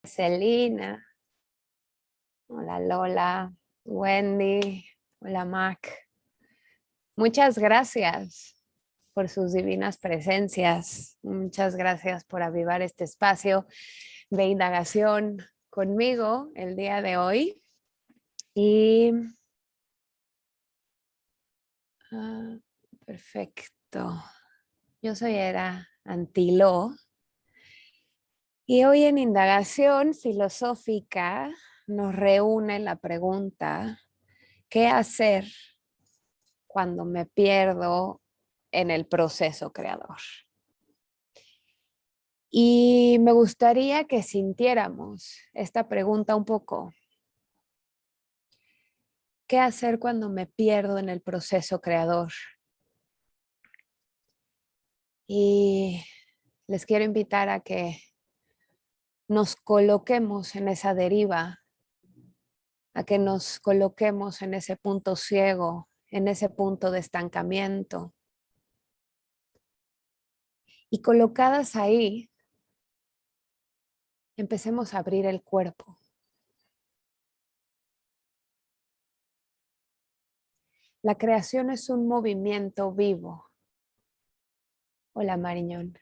Celina, hola Lola, Wendy, hola Mac. Muchas gracias por sus divinas presencias. Muchas gracias por avivar este espacio de indagación conmigo el día de hoy. Y perfecto. Yo soy Era Antiló. Y hoy en indagación filosófica nos reúne la pregunta: ¿qué hacer cuando me pierdo en el proceso creador? Y me gustaría que sintiéramos esta pregunta un poco. ¿Qué hacer cuando me pierdo en el proceso creador? Y les quiero invitar a que nos coloquemos en esa deriva, a que nos coloquemos en ese punto ciego, en ese punto de estancamiento. Y colocadas ahí, empecemos a abrir el cuerpo. La creación es un movimiento vivo. Hola, Mariñón.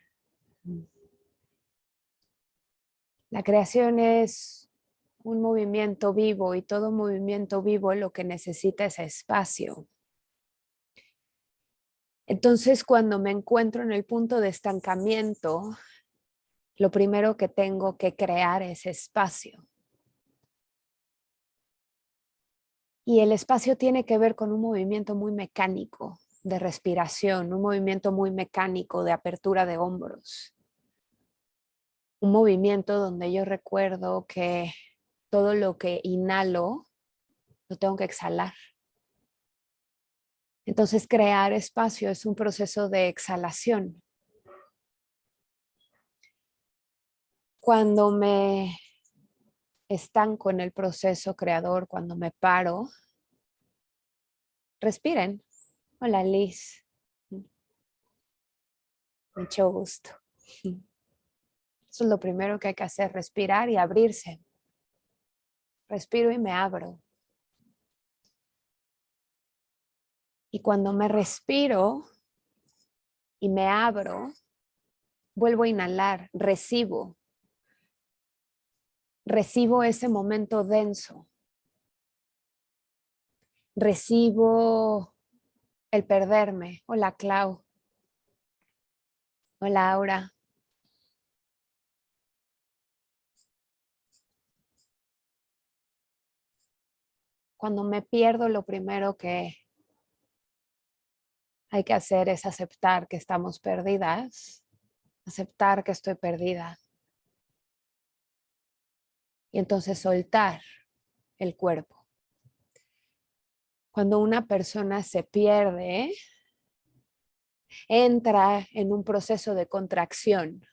La creación es un movimiento vivo y todo movimiento vivo lo que necesita es espacio. Entonces, cuando me encuentro en el punto de estancamiento, lo primero que tengo que crear es espacio. Y el espacio tiene que ver con un movimiento muy mecánico de respiración, un movimiento muy mecánico de apertura de hombros. Un movimiento donde yo recuerdo que todo lo que inhalo lo tengo que exhalar. Entonces, crear espacio es un proceso de exhalación. Cuando me estanco en el proceso creador, cuando me paro, respiren. Hola, Liz. Mucho gusto. Eso es lo primero que hay que hacer, respirar y abrirse. Respiro y me abro. Y cuando me respiro y me abro, vuelvo a inhalar, recibo ese momento denso. Recibo el perderme. Hola, Clau. Hola, Aura. Cuando me pierdo, lo primero que hay que hacer es aceptar que estamos perdidas, aceptar que estoy perdida. Y entonces soltar el cuerpo. Cuando una persona se pierde, entra en un proceso de contracción.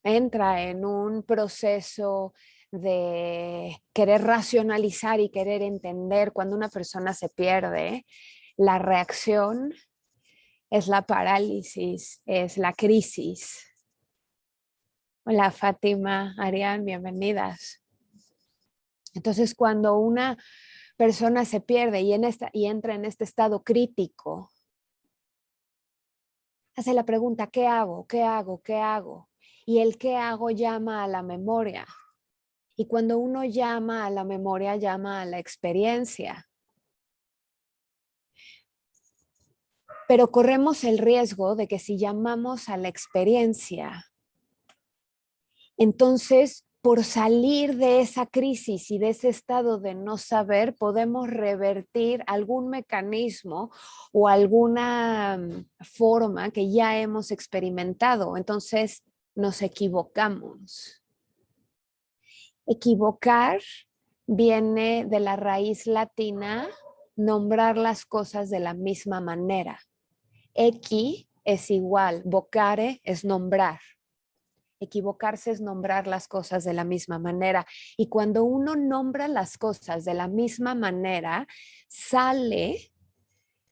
Entra en un proceso de querer racionalizar y querer entender. Cuando una persona se pierde, la reacción es la parálisis, es la crisis. Hola, Fátima, Arián, bienvenidas. Entonces, cuando una persona se pierde y entra en este estado crítico, hace la pregunta: ¿qué hago? ¿Qué hago? ¿Qué hago? Y el ¿qué hago? Llama a la memoria. Y cuando uno llama a la memoria, llama a la experiencia. Pero corremos el riesgo de que si llamamos a la experiencia, entonces por salir de esa crisis y de ese estado de no saber, podemos revertir algún mecanismo o alguna forma que ya hemos experimentado. Entonces nos equivocamos. Equivocar viene de la raíz latina nombrar las cosas de la misma manera. Equi es igual, vocare es nombrar. Equivocarse es nombrar las cosas de la misma manera. Y cuando uno nombra las cosas de la misma manera, sale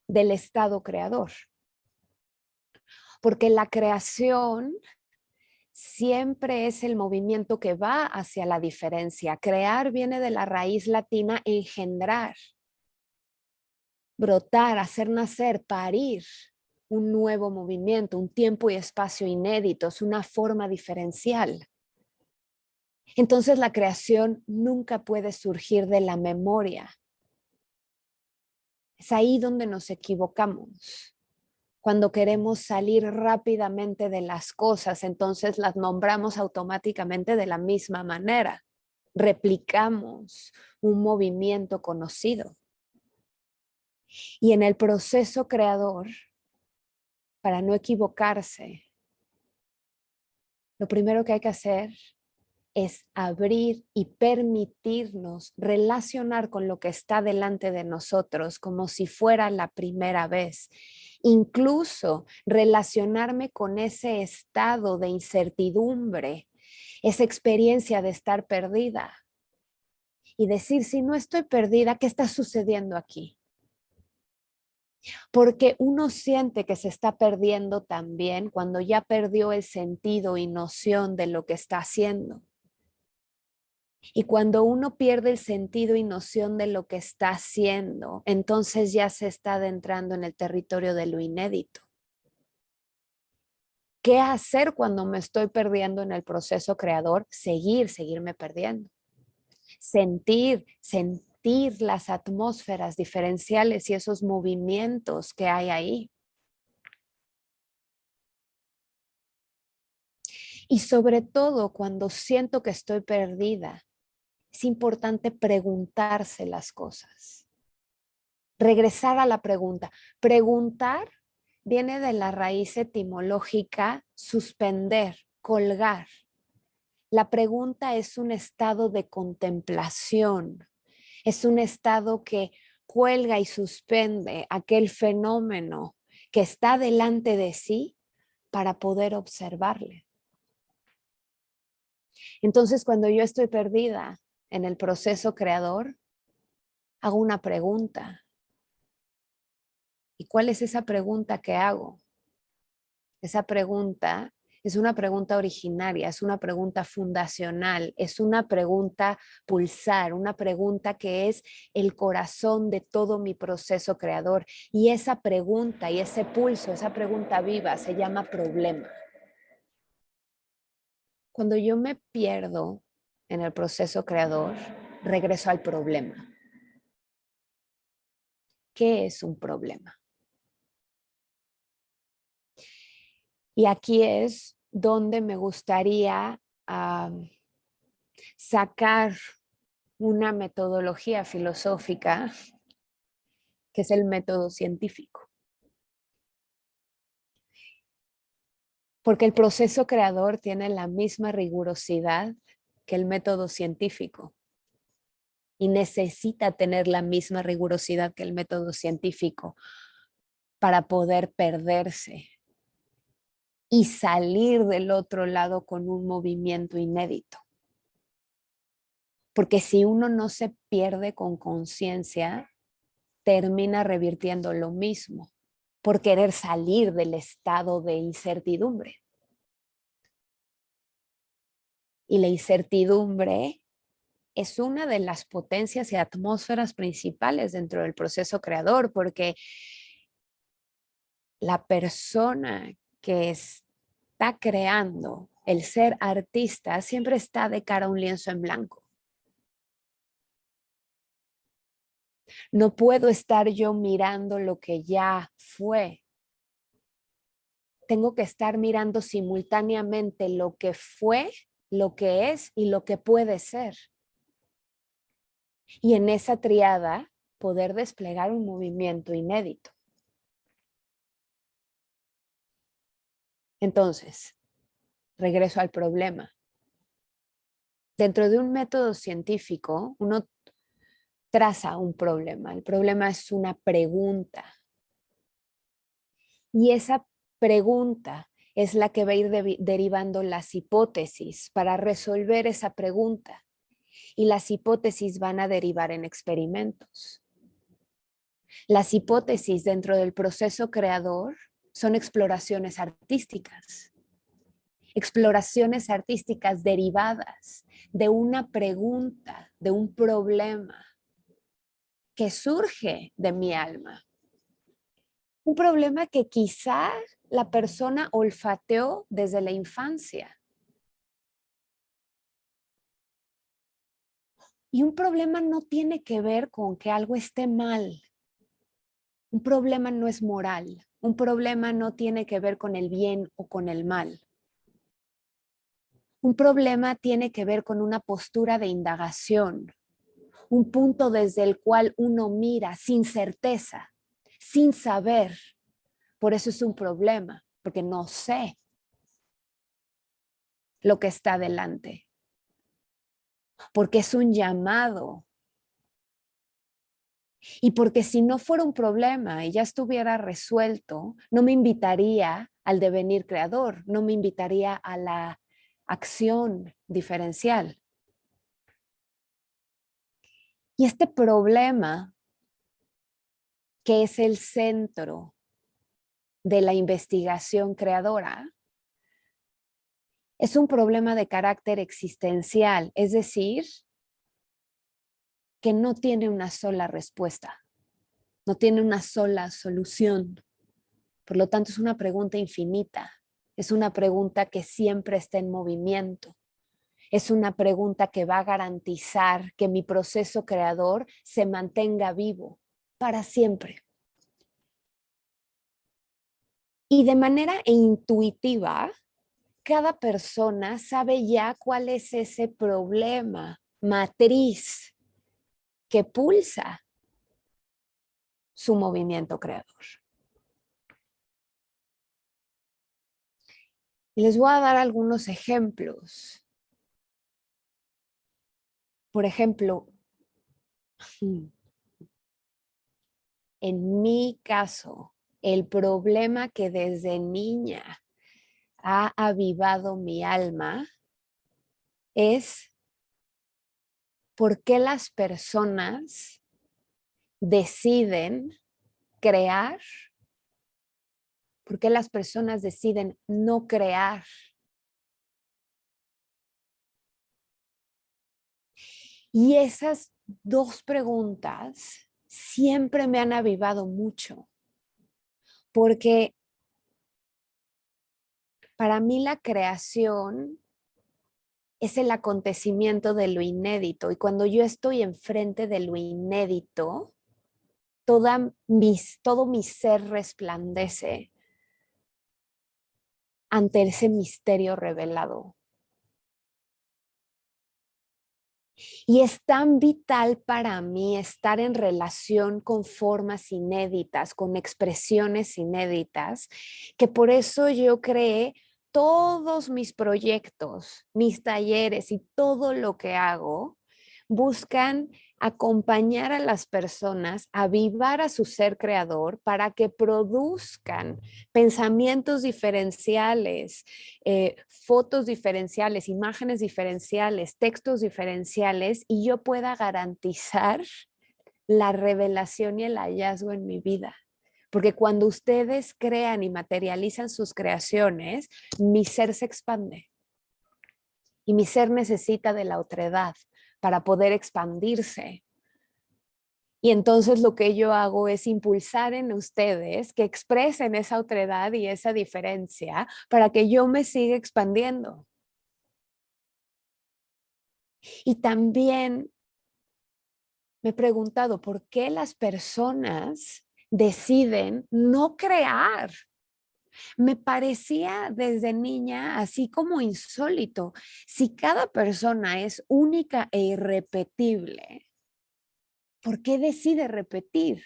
del estado creador. Porque la creación siempre es el movimiento que va hacia la diferencia. Crear viene de la raíz latina engendrar, brotar, hacer nacer, parir un nuevo movimiento, un tiempo y espacio inéditos, una forma diferencial. Entonces la creación nunca puede surgir de la memoria. Es ahí donde nos equivocamos. Cuando queremos salir rápidamente de las cosas, entonces las nombramos automáticamente de la misma manera. Replicamos un movimiento conocido. Y en el proceso creador, para no equivocarse, lo primero que hay que hacer es abrir y permitirnos relacionar con lo que está delante de nosotros como si fuera la primera vez. Incluso relacionarme con ese estado de incertidumbre, esa experiencia de estar perdida y decir, si no estoy perdida, ¿qué está sucediendo aquí? Porque uno siente que se está perdiendo también cuando ya perdió el sentido y noción de lo que está haciendo. Y cuando uno pierde el sentido y noción de lo que está haciendo, entonces ya se está adentrando en el territorio de lo inédito. ¿Qué hacer cuando me estoy perdiendo en el proceso creador? Seguirme perdiendo. Sentir las atmósferas diferenciales y esos movimientos que hay ahí. Y sobre todo cuando siento que estoy perdida, es importante preguntarse las cosas. Regresar a la pregunta. Preguntar viene de la raíz etimológica suspender, colgar. La pregunta es un estado de contemplación, es un estado que cuelga y suspende aquel fenómeno que está delante de sí para poder observarle. Entonces, cuando yo estoy perdida en el proceso creador, hago una pregunta. ¿Y cuál es esa pregunta que hago? Esa pregunta es una pregunta originaria, es una pregunta fundacional, es una pregunta pulsar, una pregunta que es el corazón de todo mi proceso creador. Y esa pregunta y ese pulso, esa pregunta viva se llama problema. Cuando yo me pierdo en el proceso creador, regreso al problema. ¿Qué es un problema? Y aquí es donde me gustaría sacar una metodología filosófica que es el método científico. Porque el proceso creador tiene la misma rigurosidad que el método científico y necesita tener la misma rigurosidad que el método científico para poder perderse y salir del otro lado con un movimiento inédito. Porque si uno no se pierde con conciencia, termina revirtiendo lo mismo por querer salir del estado de incertidumbre. Y la incertidumbre es una de las potencias y atmósferas principales dentro del proceso creador, porque la persona que está creando, el ser artista, siempre está de cara a un lienzo en blanco. No puedo estar yo mirando lo que ya fue. Tengo que estar mirando simultáneamente lo que fue, lo que es y lo que puede ser. Y en esa triada poder desplegar un movimiento inédito. Entonces, regreso al problema. Dentro de un método científico, uno traza un problema. El problema es una pregunta. Y esa pregunta es la que va a ir derivando las hipótesis para resolver esa pregunta. Y las hipótesis van a derivar en experimentos. Las hipótesis dentro del proceso creador son exploraciones artísticas. exploraciones artísticas derivadas de una pregunta, de un problema que surge de mi alma. Un problema que quizá la persona olfateó desde la infancia. Y un problema no tiene que ver con que algo esté mal. Un problema no es moral. Un problema no tiene que ver con el bien o con el mal. Un problema tiene que ver con una postura de indagación, un punto desde el cual uno mira sin certeza, sin saber. Por eso es un problema, porque no sé lo que está delante, porque es un llamado. Y porque si no fuera un problema y ya estuviera resuelto, no me invitaría al devenir creador, no me invitaría a la acción diferencial. Y este problema, que es el centro de la investigación creadora, es un problema de carácter existencial, es decir, que no tiene una sola respuesta, no tiene una sola solución. Por lo tanto, es una pregunta infinita, es una pregunta que siempre está en movimiento, es una pregunta que va a garantizar que mi proceso creador se mantenga vivo para siempre. Y de manera intuitiva, cada persona sabe ya cuál es ese problema matriz que pulsa su movimiento creador. Y les voy a dar algunos ejemplos. Por ejemplo, en mi caso, el problema que desde niña ha avivado mi alma es por qué las personas deciden crear, por qué las personas deciden no crear. Y esas dos preguntas siempre me han avivado mucho, porque para mí la creación es el acontecimiento de lo inédito, y cuando yo estoy enfrente de lo inédito, todo mi ser resplandece ante ese misterio revelado. Y es tan vital para mí estar en relación con formas inéditas, con expresiones inéditas, que por eso yo creé todos mis proyectos, mis talleres y todo lo que hago, buscan acompañar a las personas, avivar a su ser creador para que produzcan pensamientos diferenciales, fotos diferenciales, imágenes diferenciales, textos diferenciales, y yo pueda garantizar la revelación y el hallazgo en mi vida. Porque cuando ustedes crean y materializan sus creaciones, mi ser se expande. Y mi ser necesita de la otredad para poder expandirse. Y entonces lo que yo hago es impulsar en ustedes que expresen esa otredad y esa diferencia para que yo me siga expandiendo. Y también me he preguntado por qué las personas deciden no crear. Me parecía desde niña así como insólito. Si cada persona es única e irrepetible, ¿por qué decide repetir?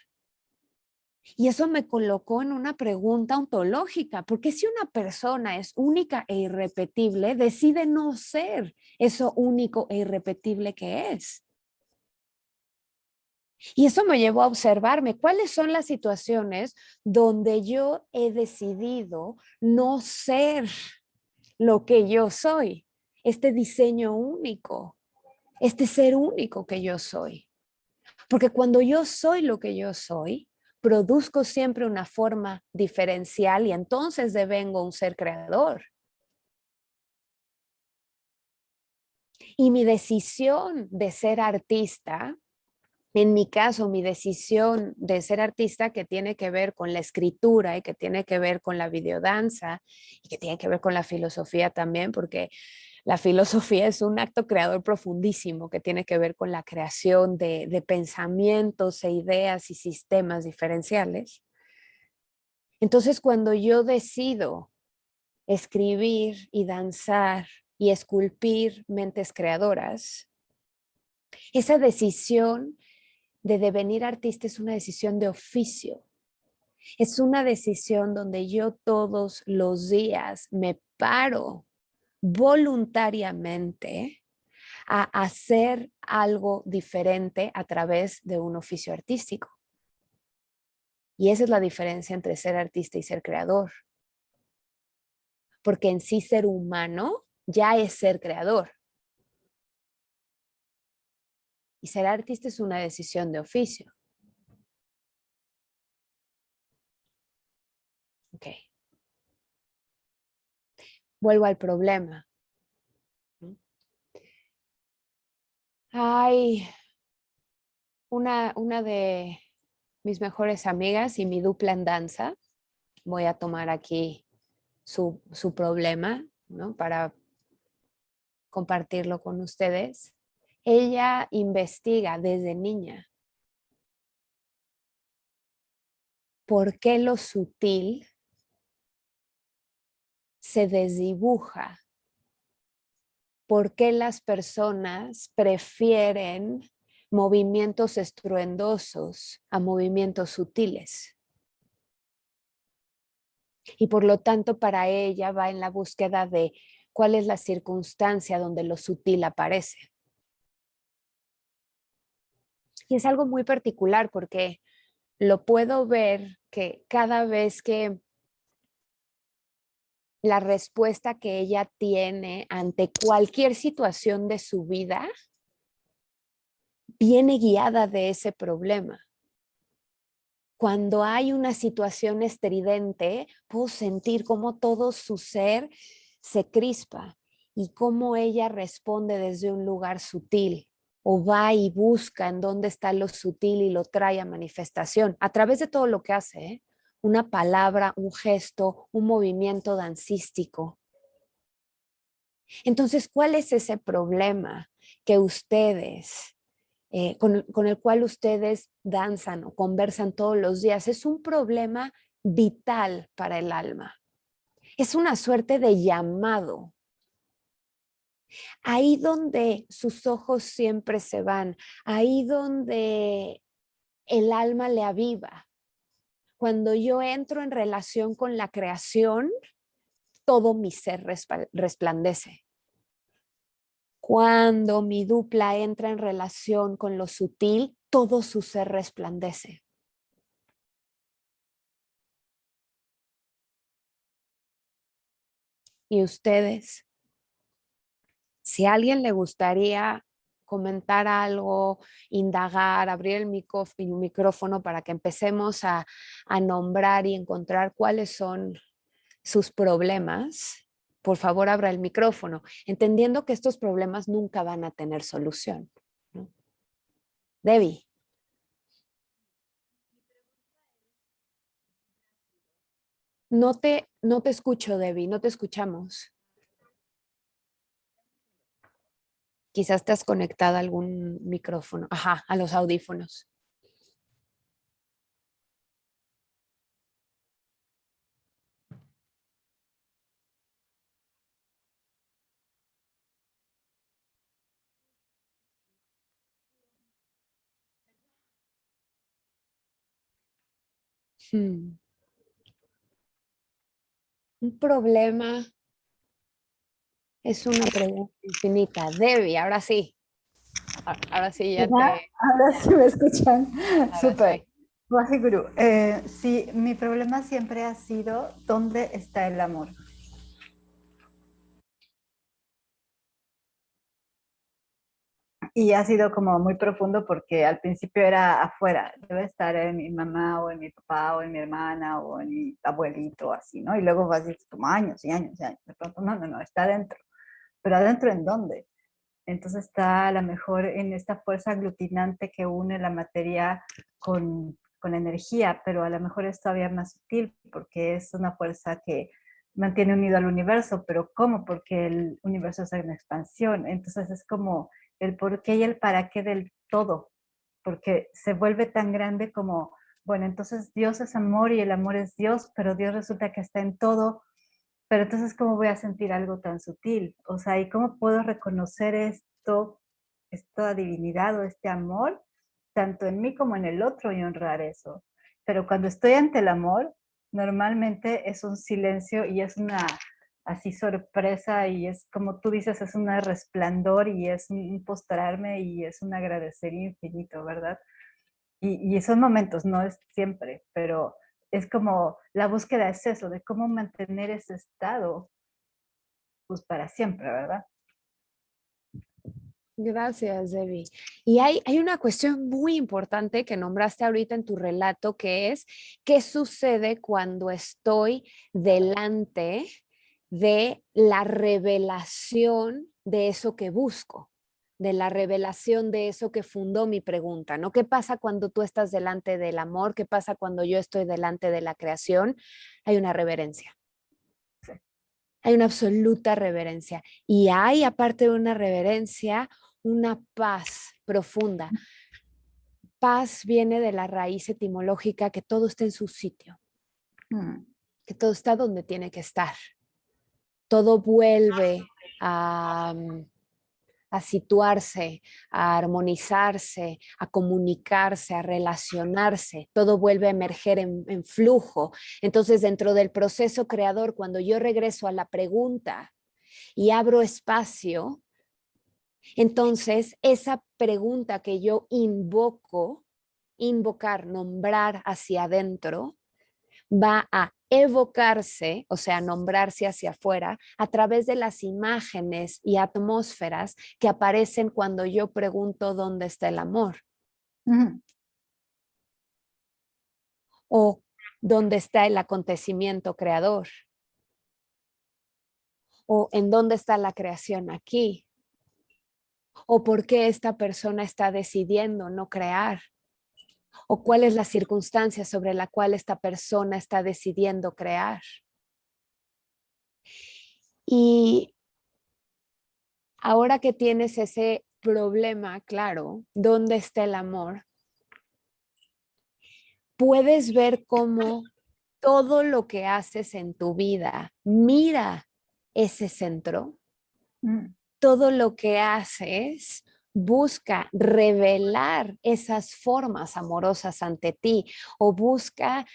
Y eso me colocó en una pregunta ontológica, porque si una persona es única e irrepetible, decide no ser eso único e irrepetible que es. Y eso me llevó a observarme cuáles son las situaciones donde yo he decidido no ser lo que yo soy, este diseño único, este ser único que yo soy. Porque cuando yo soy lo que yo soy, produzco siempre una forma diferencial y entonces devengo un ser creador. Y mi decisión de ser artista, en mi caso, mi decisión de ser artista que tiene que ver con la escritura y que tiene que ver con la videodanza y que tiene que ver con la filosofía también, porque la filosofía es un acto creador profundísimo que tiene que ver con la creación de pensamientos e ideas y sistemas diferenciales. Entonces, cuando yo decido escribir y danzar y esculpir mentes creadoras, esa decisión de devenir artista es una decisión de oficio. Es una decisión donde yo todos los días me paro voluntariamente a hacer algo diferente a través de un oficio artístico. Y esa es la diferencia entre ser artista y ser creador. Porque en sí ser humano ya es ser creador. Y ser artista es una decisión de oficio. Ok. Vuelvo al problema. Hay una de mis mejores amigas y mi dupla en danza. Voy a tomar aquí su problema, ¿no? Para compartirlo con ustedes. Ella investiga desde niña por qué lo sutil se desdibuja, por qué las personas prefieren movimientos estruendosos a movimientos sutiles. Y por lo tanto, para ella va en la búsqueda de cuál es la circunstancia donde lo sutil aparece. Y es algo muy particular porque lo puedo ver que cada vez que la respuesta que ella tiene ante cualquier situación de su vida viene guiada de ese problema. Cuando hay una situación estridente, puedo sentir cómo todo su ser se crispa y cómo ella responde desde un lugar sutil o va y busca en dónde está lo sutil y lo trae a manifestación a través de todo lo que hace, ¿eh? Una palabra, un gesto, un movimiento dancístico. Entonces, ¿cuál es ese problema que ustedes con el cual ustedes danzan o conversan todos los días? Es un problema vital para el alma. Es una suerte de llamado. Ahí donde sus ojos siempre se van, ahí donde el alma le aviva. Cuando yo entro en relación con la creación, todo mi ser resplandece. Cuando mi dupla entra en relación con lo sutil, todo su ser resplandece. Y ustedes, si a alguien le gustaría comentar algo, indagar, abrir el micrófono para que empecemos a nombrar y encontrar cuáles son sus problemas, por favor abra el micrófono, entendiendo que estos problemas nunca van a tener solución, ¿no? Debbie. No te escucho, Debbie, no te escuchamos. Quizás te has conectado a algún micrófono, ajá, a los audífonos. Hmm. Un problema es una pregunta infinita. Debbie, ahora sí. Ahora sí ya Hola, te... ahora sí me escuchan. Ahora Súper. sí. Waheguru. Sí, mi problema siempre ha sido ¿dónde está el amor? Y ha sido como muy profundo porque al principio era afuera, debe estar en mi mamá o en mi papá o en mi hermana o en mi abuelito, así, ¿no? Y luego va así como años y años y años. De pronto, no, está adentro. ¿Pero adentro en dónde? Entonces está a lo mejor en esta fuerza aglutinante que une la materia con la energía, pero a lo mejor es todavía más sutil porque es una fuerza que mantiene unido al universo, pero ¿cómo? Porque el universo es en expansión, entonces es como el por qué y el para qué del todo, porque se vuelve tan grande como, bueno, entonces Dios es amor y el amor es Dios, pero Dios resulta que está en todo, pero entonces ¿cómo voy a sentir algo tan sutil? O sea, ¿y cómo puedo reconocer esto, esta divinidad o este amor, tanto en mí como en el otro y honrar eso? Pero cuando estoy ante el amor, normalmente es un silencio y es una así sorpresa y es como tú dices, es un resplandor y es un postrarme y es un agradecer infinito, ¿verdad? Y son momentos, no es siempre, pero es como la búsqueda es eso, de cómo mantener ese estado, pues para siempre, ¿verdad? Gracias, Debbie. Y hay una cuestión muy importante que nombraste ahorita en tu relato, que es qué sucede cuando estoy delante de la revelación de eso que busco, de la revelación de eso que fundó mi pregunta, ¿no? ¿Qué pasa cuando tú estás delante del amor? ¿Qué pasa cuando yo estoy delante de la creación? Hay una reverencia. Sí. Hay una absoluta reverencia. Y hay, aparte de una reverencia, una paz profunda. Paz viene de la raíz etimológica que todo está en su sitio, Mm, que todo está donde tiene que estar. Todo vuelve a situarse, a armonizarse, a comunicarse, a relacionarse. Todo vuelve a emerger en flujo. Entonces, dentro del proceso creador, cuando yo regreso a la pregunta y abro espacio, entonces esa pregunta que yo invocar, nombrar hacia adentro, va a evocarse, o sea, nombrarse hacia afuera, a través de las imágenes y atmósferas que aparecen cuando yo pregunto dónde está el amor mm, o dónde está el acontecimiento creador o en dónde está la creación aquí o por qué esta persona está decidiendo no crear o cuál es la circunstancia sobre la cual esta persona está decidiendo crear. Y ahora que tienes ese problema claro, ¿dónde está el amor? Puedes ver cómo todo lo que haces en tu vida mira ese centro. mm, Todo lo que haces busca revelar esas formas amorosas ante ti o busca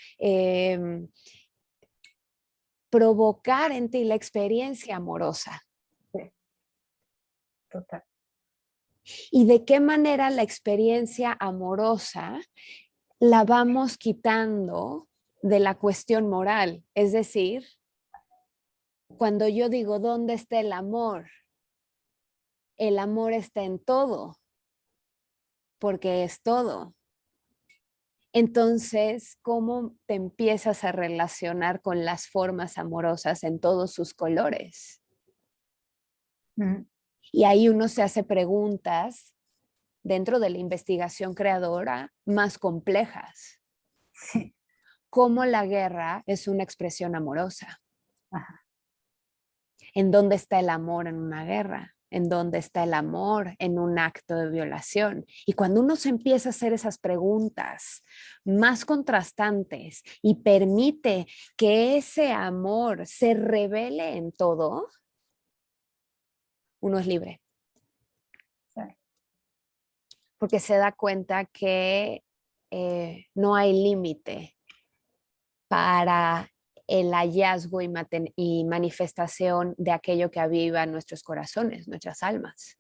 provocar en ti la experiencia amorosa. sí, total. Y de qué manera la experiencia amorosa la vamos quitando de la cuestión moral. Es decir, cuando yo digo, ¿dónde está el amor? El amor está en todo, porque es todo. Entonces, ¿cómo te empiezas a relacionar con las formas amorosas en todos sus colores? Mm, Y ahí uno se hace preguntas dentro de la investigación creadora más complejas. sí, ¿Cómo la guerra es una expresión amorosa? ajá, ¿En dónde está el amor en una guerra? ¿En dónde está el amor en un acto de violación? Y cuando uno se empieza a hacer esas preguntas más contrastantes y permite que ese amor se revele en todo, uno es libre, sí, porque se da cuenta que no hay límite para el hallazgo y manifestación de aquello que aviva nuestros corazones, nuestras almas.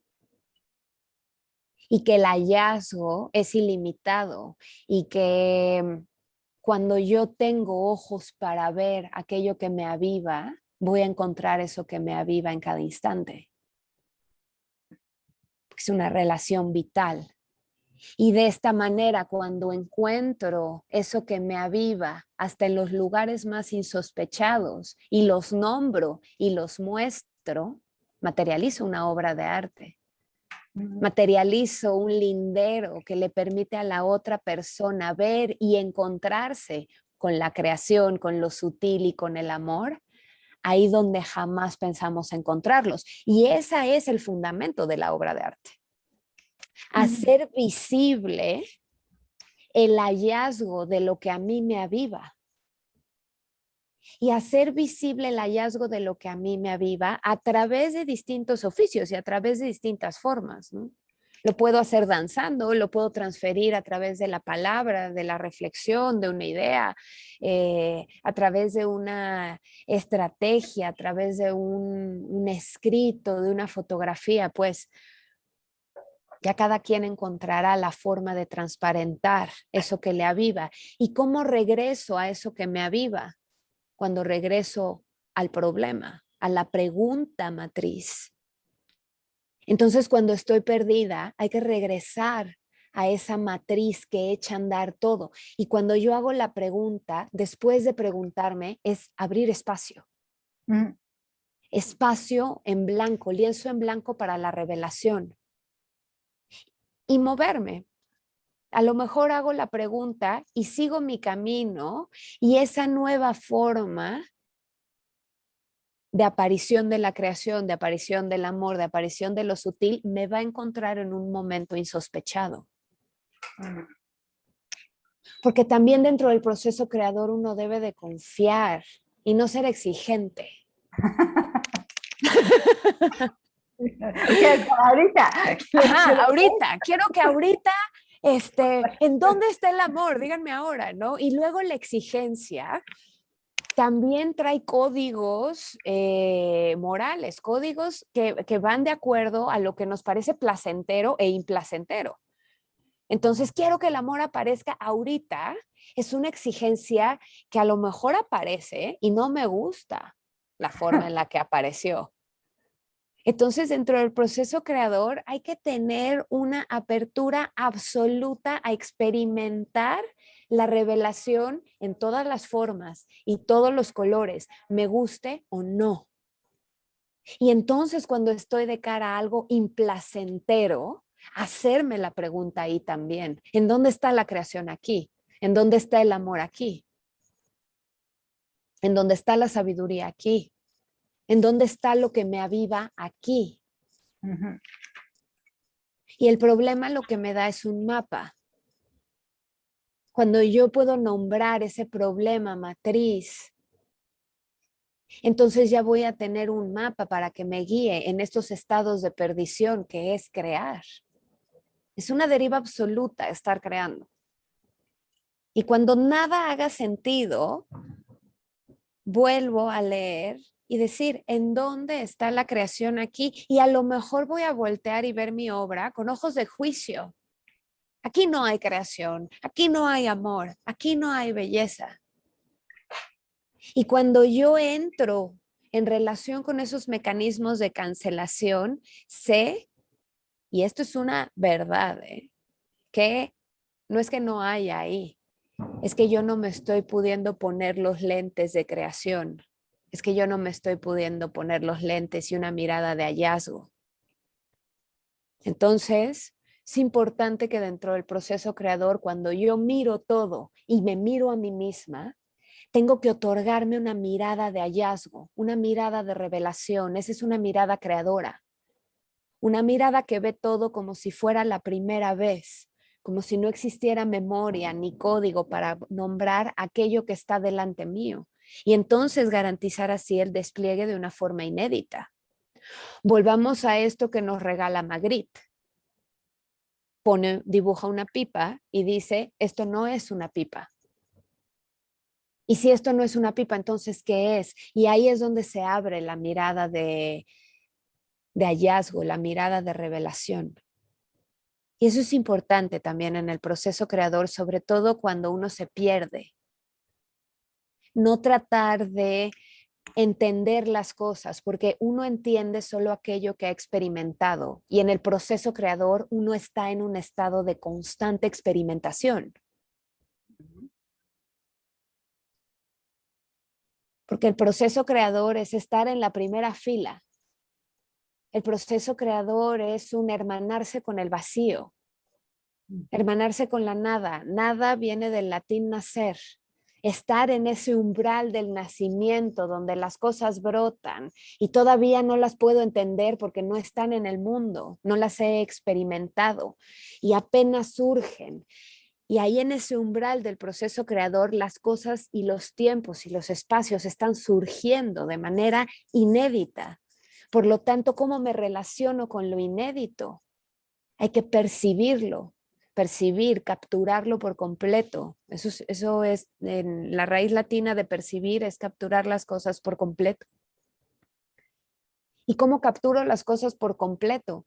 Y que el hallazgo es ilimitado y que cuando yo tengo ojos para ver aquello que me aviva, voy a encontrar eso que me aviva en cada instante. Es una relación vital. Y de esta manera, cuando encuentro eso que me aviva hasta en los lugares más insospechados y los nombro y los muestro, materializo una obra de arte. materializo un lindero que le permite a la otra persona ver y encontrarse con la creación, con lo sutil y con el amor, ahí donde jamás pensamos encontrarlos. Y ese es el fundamento de la obra de arte. Hacer visible el hallazgo de lo que a mí me aviva. Y hacer visible el hallazgo de lo que a mí me aviva a través de distintos oficios y a través de distintas formas, ¿no? Lo puedo hacer danzando, lo puedo transferir a través de la palabra, de la reflexión, de una idea, a través de una estrategia, a través de un escrito, de una fotografía, pues ya cada quien encontrará la forma de transparentar eso que le aviva. ¿Y cómo regreso a eso que me aviva? Cuando regreso al problema, a la pregunta matriz. Entonces, cuando estoy perdida, hay que regresar a esa matriz que echa a andar todo. Y cuando yo hago la pregunta, después de preguntarme, es abrir espacio. Espacio en blanco, lienzo en blanco para la revelación. Y moverme. A lo mejor hago la pregunta y sigo mi camino y esa nueva forma de aparición de la creación, de aparición del amor, de aparición de lo sutil, me va a encontrar en un momento insospechado. Porque también dentro del proceso creador uno debe de confiar y no ser exigente. Ahorita. Ajá, ahorita, quiero que ahorita, ¿en dónde está el amor? Díganme ahora, ¿no? Y luego la exigencia también trae códigos morales, códigos que van de acuerdo a lo que nos parece placentero e implacentero. Entonces, quiero que el amor aparezca ahorita. Es una exigencia que a lo mejor aparece y no me gusta la forma en la que apareció. Entonces, dentro del proceso creador hay que tener una apertura absoluta a experimentar la revelación en todas las formas y todos los colores, me guste o no. Y entonces, cuando estoy de cara a algo implacentero, hacerme la pregunta ahí también, ¿en dónde está la creación aquí? ¿En dónde está el amor aquí? ¿En dónde está la sabiduría aquí? ¿En dónde está lo que me aviva aquí? Y el problema lo que me da es un mapa. Cuando yo puedo nombrar ese problema matriz, entonces ya voy a tener un mapa para que me guíe en estos estados de perdición que es crear. Es una deriva absoluta estar creando. Y cuando nada haga sentido, vuelvo a leer y decir, ¿en dónde está la creación aquí? Y a lo mejor voy a voltear y ver mi obra con ojos de juicio. Aquí no hay creación, aquí no hay amor, aquí no hay belleza. Y cuando yo entro en relación con esos mecanismos de cancelación, sé, y esto es una verdad, que no es que no haya ahí, es que yo no me estoy pudiendo poner los lentes de creación, es que yo no me estoy pudiendo poner los lentes y una mirada de hallazgo. Entonces, es importante que dentro del proceso creador, cuando yo miro todo y me miro a mí misma, tengo que otorgarme una mirada de hallazgo, una mirada de revelación. Esa es una mirada creadora, una mirada que ve todo como si fuera la primera vez, como si no existiera memoria ni código para nombrar aquello que está delante mío y entonces garantizar así el despliegue de una forma inédita. Volvamos a esto que nos regala Magritte. Dibuja una pipa y dice, esto no es una pipa. Y si esto no es una pipa, entonces, ¿qué es? Y ahí es donde se abre la mirada de hallazgo, la mirada de revelación. Y eso es importante también en el proceso creador, sobre todo cuando uno se pierde. No tratar de entender las cosas, porque uno entiende solo aquello que ha experimentado y en el proceso creador uno está en un estado de constante experimentación. Porque el proceso creador es estar en la primera fila El proceso creador es un hermanarse con el vacío, hermanarse con la nada. Nada viene del latín nacer. Estar en ese umbral del nacimiento donde las cosas brotan y todavía no las puedo entender porque no están en el mundo, no las he experimentado y apenas surgen. Y ahí en ese umbral del proceso creador, las cosas y los tiempos y los espacios están surgiendo de manera inédita. Por lo tanto, ¿cómo me relaciono con lo inédito? Hay que percibirlo, percibir, capturarlo por completo. Eso es en la raíz latina de percibir, es capturar las cosas por completo. ¿Y cómo capturo las cosas por completo?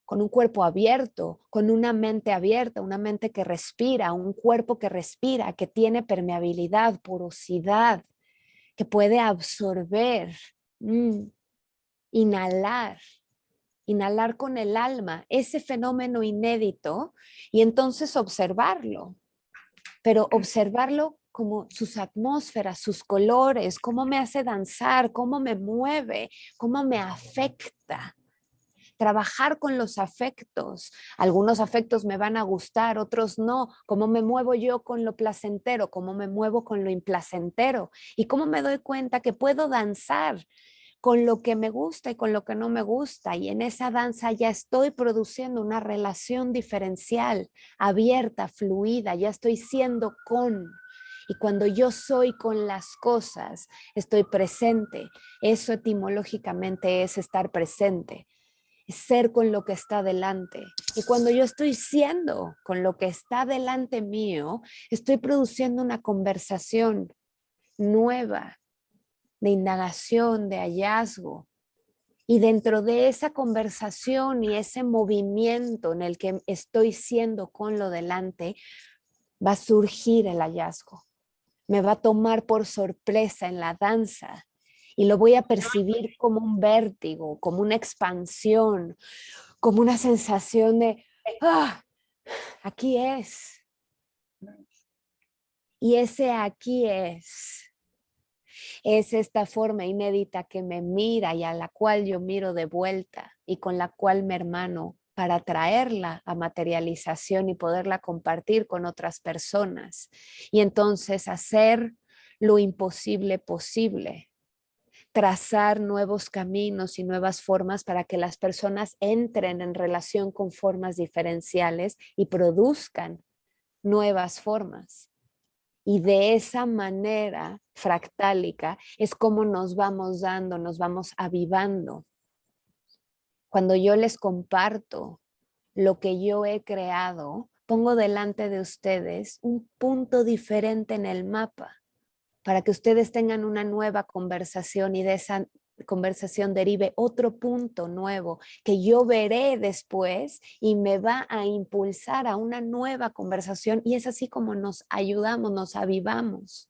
Con un cuerpo abierto, con una mente abierta, una mente que respira, un cuerpo que respira, que tiene permeabilidad, porosidad, que puede absorber, inhalar, inhalar con el alma ese fenómeno inédito y entonces observarlo, pero observarlo como sus atmósferas, sus colores, cómo me hace danzar, cómo me mueve, cómo me afecta. Trabajar con los afectos. Algunos afectos me van a gustar, otros no. ¿Cómo me muevo yo con lo placentero? ¿Cómo me muevo con lo implacentero? ¿Y cómo me doy cuenta que puedo danzar con lo que me gusta y con lo que no me gusta? Y en esa danza ya estoy produciendo una relación diferencial, abierta, fluida, ya estoy siendo con. Y cuando yo soy con las cosas, estoy presente. Eso etimológicamente es estar presente, ser con lo que está delante. Y cuando yo estoy siendo con lo que está delante mío, estoy produciendo una conversación nueva, de indagación, de hallazgo. Y dentro de esa conversación y ese movimiento en el que estoy siendo con lo delante, va a surgir el hallazgo. Me va a tomar por sorpresa en la danza y lo voy a percibir como un vértigo, como una expansión, como una sensación de, ah, aquí es. Y ese aquí es esta forma inédita que me mira y a la cual yo miro de vuelta y con la cual me hermano para traerla a materialización y poderla compartir con otras personas. Y entonces hacer lo imposible posible, trazar nuevos caminos y nuevas formas para que las personas entren en relación con formas diferenciales y produzcan nuevas formas. Y de esa manera fractálica es como nos vamos dando, nos vamos avivando. Cuando yo les comparto lo que yo he creado, pongo delante de ustedes un punto diferente en el mapa para que ustedes tengan una nueva conversación y de esa conversación derive otro punto nuevo que yo veré después y me va a impulsar a una nueva conversación, y es así como nos ayudamos, nos avivamos.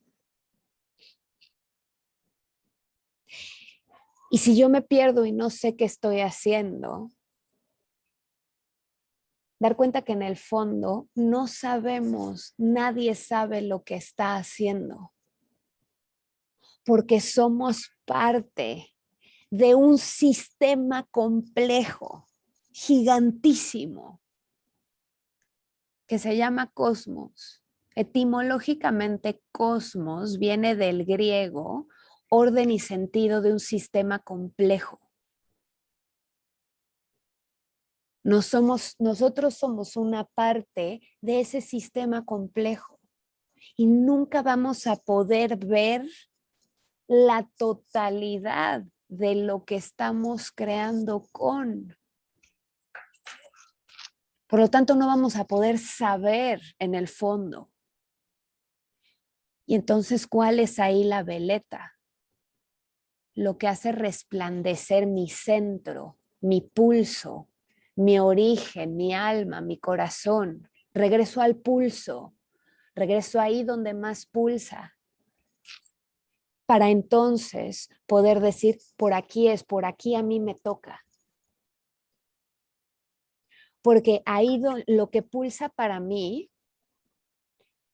Y si yo me pierdo y no sé qué estoy haciendo, dar cuenta que en el fondo no sabemos, nadie sabe lo que está haciendo, porque somos parte de un sistema complejo, gigantísimo, que se llama cosmos. Etimológicamente, cosmos viene del griego, orden y sentido de un sistema complejo. Nosotros somos una parte de ese sistema complejo y nunca vamos a poder ver la totalidad de lo que estamos creando con. Por lo tanto, no vamos a poder saber en el fondo. Y entonces, ¿cuál es ahí la veleta? Lo que hace resplandecer mi centro, mi pulso, mi origen, mi alma, mi corazón. Regreso al pulso, regreso ahí donde más pulsa, para entonces poder decir, por aquí es, por aquí a mí me toca. Porque ahí lo que pulsa para mí,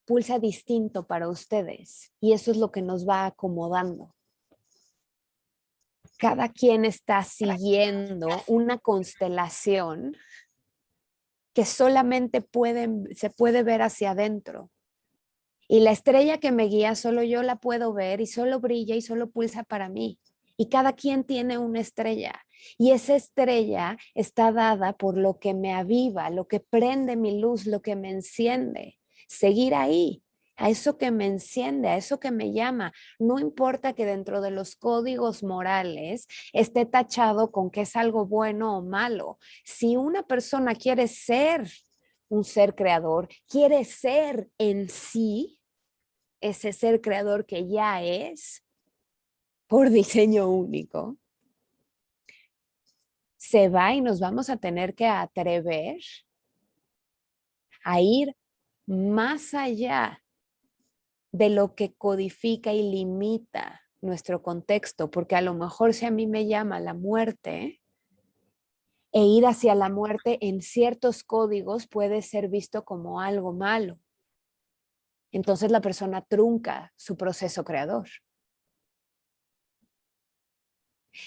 pulsa distinto para ustedes. Y eso es lo que nos va acomodando. Cada quien está siguiendo una constelación que solamente se puede ver hacia adentro. Y la estrella que me guía solo yo la puedo ver y solo brilla y solo pulsa para mí. Y cada quien tiene una estrella. Y esa estrella está dada por lo que me aviva, lo que prende mi luz, lo que me enciende. Seguir ahí, a eso que me enciende, a eso que me llama. No importa que dentro de los códigos morales esté tachado con que es algo bueno o malo. Si una persona quiere ser un ser creador, quiere ser en sí ese ser creador que ya es por diseño único, se va y nos vamos a tener que atrever a ir más allá de lo que codifica y limita nuestro contexto, porque a lo mejor si a mí me llama la muerte, e ir hacia la muerte en ciertos códigos puede ser visto como algo malo. Entonces la persona trunca su proceso creador.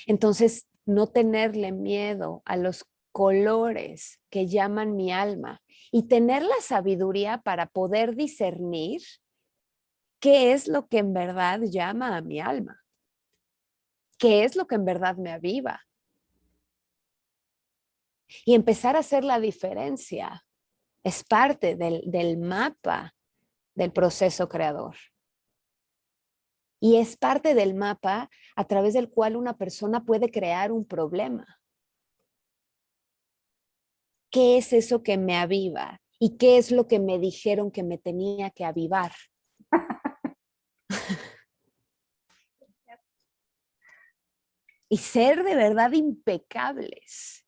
Entonces, no tenerle miedo a los colores que llaman mi alma y tener la sabiduría para poder discernir qué es lo que en verdad llama a mi alma, qué es lo que en verdad me aviva y empezar a hacer la diferencia. Es parte del mapa del proceso creador. Y es parte del mapa a través del cual una persona puede crear un problema. ¿Qué es eso que me aviva? ¿Y qué es lo que me dijeron que me tenía que avivar? Y ser de verdad impecables.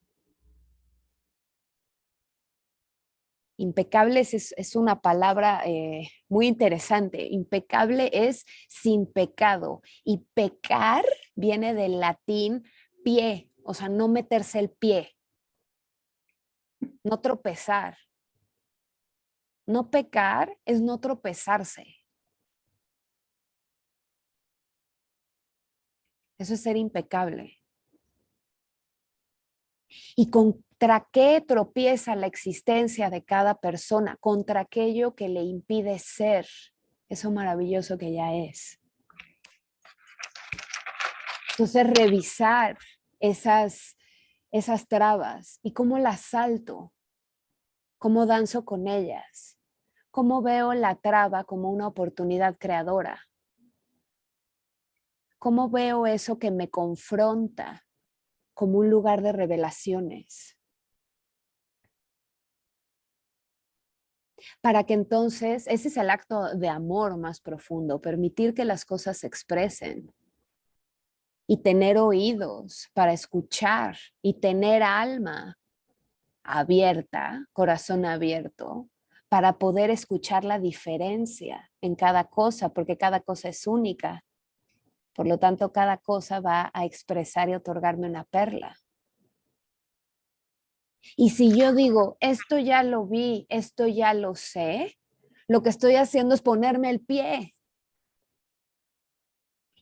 Impecables es una palabra muy interesante. Impecable es sin pecado. Y pecar viene del latín pie, o sea, no meterse el pie, no tropezar. No pecar es no tropezarse. Eso es ser impecable. ¿Y contra qué tropieza la existencia de cada persona? Contra aquello que le impide ser eso maravilloso que ya es. Entonces, revisar esas trabas y cómo las salto, cómo danzo con ellas, cómo veo la traba como una oportunidad creadora, cómo veo eso que me confronta como un lugar de revelaciones. Para que entonces, ese es el acto de amor más profundo, permitir que las cosas se expresen y tener oídos para escuchar y tener alma abierta, corazón abierto, para poder escuchar la diferencia en cada cosa, porque cada cosa es única. Por lo tanto, cada cosa va a expresar y otorgarme una perla. Y si yo digo, esto ya lo vi, esto ya lo sé, lo que estoy haciendo es ponerme el pie.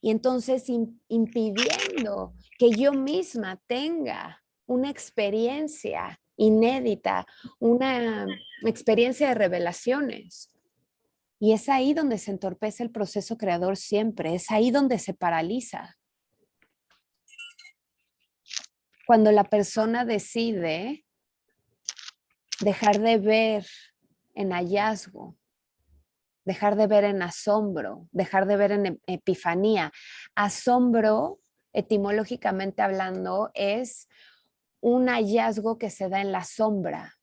Y entonces impidiendo que yo misma tenga una experiencia inédita, una experiencia de revelaciones. Y es ahí donde se entorpece el proceso creador siempre, es ahí donde se paraliza. Cuando la persona decide dejar de ver en hallazgo, dejar de ver en asombro, dejar de ver en epifanía. Asombro, etimológicamente hablando, es un hallazgo que se da en la sombra.